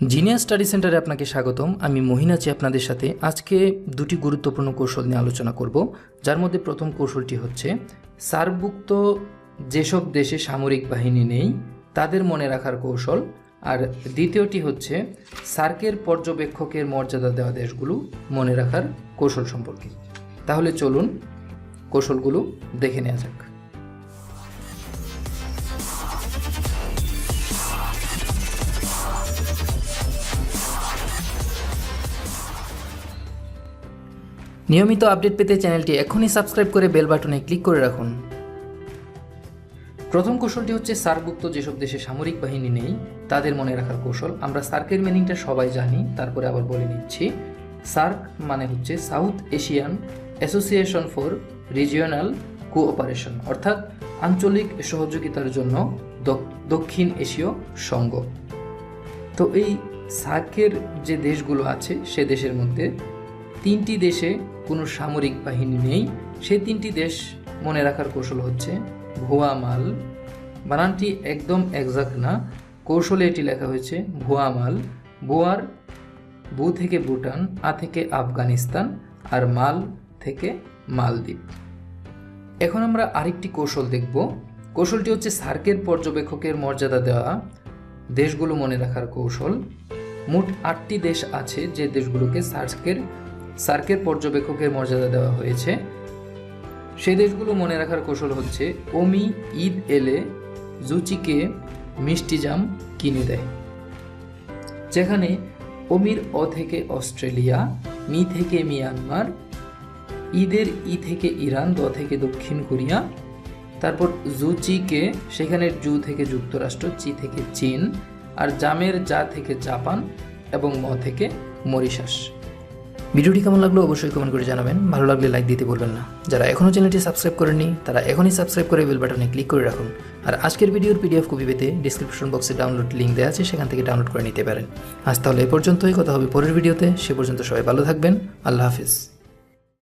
Genius study সেন্টারে আপনাকে স্বাগতম। আমি মহিন আছি আপনাদের সাথে। আজকে দুটি গুরুত্বপূর্ণ কৌশল নিয়ে আলোচনা করব, যার মধ্যে প্রথম কৌশলটি হচ্ছে সার্কভুক্ত যেসব দেশে সামরিক বাহিনী নেই তাদের মনে রাখার কৌশল, আর দ্বিতীয়টি হচ্ছে সার্কের পর্যবেক্ষকের মর্যাদা দেওয়া দেশগুলো মনে রাখার কৌশল সম্পর্কে। তাহলে চলুন কৌশলগুলো দেখে নেওয়া যাক। নিয়মিত আপডেট পেতে চ্যানেলটি এখনই সাবস্ক্রাইব করে বেল বাটনে ক্লিক করে রাখুন। প্রথম কৌশলটি হচ্ছে সার্কভুক্ত যেসব দেশে সামরিক বাহিনী নেই তাদের মনে রাখার কৌশল। আমরা সার্কের মিনিংটা সবাই জানি, তারপরে আবার বলে নিচ্ছি। সার্ক মানে হচ্ছে south Asian association for regional cooperation, অর্থাৎ আঞ্চলিক সহযোগিতার জন্য দক্ষিণ এশীয় সংঘ। তো এই সার্কের যে দেশগুলো আছে সে দেশের মধ্যে তিনটি দেশে কোনো সামরিক বাহিনী নেই। সেই তিনটি দেশ মনে রাখার কৌশল হচ্ছে ভুয়া মাল। বানানটি একদম একজাক্ট না, কৌশলে এটি লেখা হয়েছে ভুয়া মাল। বোয়ার বু থেকে ভুটান, আ থেকে আফগানিস্তান, আর মাল থেকে মালদ্বীপ। এখন আমরা আরেকটি কৌশল দেখব। কৌশলটি হচ্ছে সার্কের পর্যবেক্ষকের মর্যাদা দেওয়া দেশগুলো মনে রাখার কৌশল। মোট 8টি দেশ আছে যে দেশগুলোকে সার্কের পর্যবেক্ষকের মর্যাদা দেওয়া হয়েছে। সেই দেশগুলো মনে রাখার কৌশল হচ্ছে ওমি ঈদ এলে জুচিকে মিষ্টি জাম কিনে দেয়। যেখানে ওমির অ থেকে অস্ট্রেলিয়া, মি থেকে মিয়ানমার, ঈদের ই থেকে ইরান, দ থেকে দক্ষিণ কোরিয়া, তারপর জুচিকে সেখানে জু থেকে যুক্তরাষ্ট্র, চি থেকে চীন, আর জামের জা থেকে জাপান এবং ম থেকে মরিশাস। ভিডিওটি কেমন লাগলো অবশ্যই কমেন্ট করে জানাবেন। ভালো লাগলে লাইক দিতে ভুলবেন না। যারা এখনও চ্যানেলটি সাবস্ক্রাইব করেননি তারা এখনই সাবস্ক্রাইব করে বেল বাটনে ক্লিক করে রাখুন। আর আজকের ভিডিওর পিডিএফ কপি পেতে ডিসক্রিপশন বক্সে ডাউনলোড লিঙ্ক দেওয়া আছে, সেখান থেকে ডাউনলোড করে নিতে পারেন। আজ তাহলে এ পর্যন্তই, কথা হবে পরের ভিডিওতে। সে পর্যন্ত সবাই ভালো থাকবেন। আল্লাহ হাফিজ।